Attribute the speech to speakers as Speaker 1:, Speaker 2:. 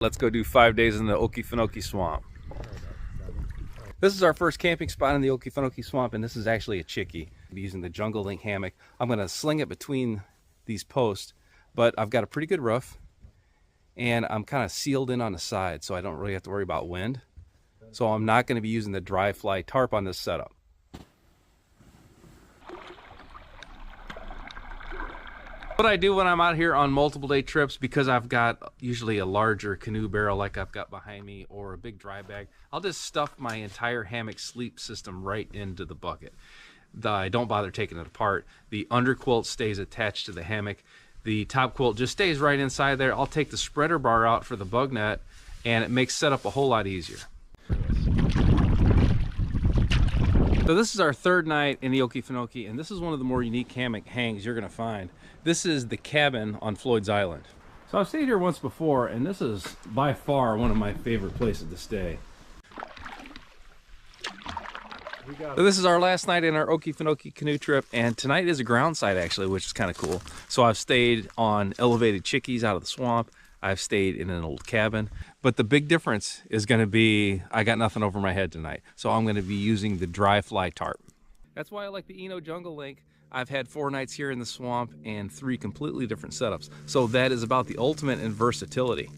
Speaker 1: Let's go do 5 days in the Okefenokee Swamp. This is our first camping spot in the Okefenokee Swamp, and this is actually a Chickee. I'm using the JungleLink Hammock. I'm going to sling it between these posts, but I've got a pretty good roof, and I'm kind of sealed in on the side, so I don't really have to worry about wind. So I'm not going to be using the dry fly tarp on this setup. What I do when I'm out here on multiple day trips, because I've got usually a larger canoe barrel like I've got behind me or a big dry bag, I'll just stuff my entire hammock sleep system right into the bucket. I don't bother taking it apart. The under quilt stays attached to the hammock. The top quilt just stays right inside there. I'll take the spreader bar out for the bug net, and it makes setup a whole lot easier. So this is our third night in the Okefenokee, and this is one of the more unique hammock hangs you're gonna find. This is the cabin on Floyd's Island. So I've stayed here once before, and this is by far one of my favorite places to stay. So this is our last night in our Okefenokee Canoe Trip, and tonight is a ground site actually, which is kind of cool. So I've stayed on elevated chickees out of the swamp. I've stayed in an old cabin, but the big difference is going to be I got nothing over my head tonight, so I'm going to be using the dry fly tarp. That's why I like the ENO JungleLink. I've had 4 nights here in the swamp and 3 completely different setups, so that is about the ultimate in versatility.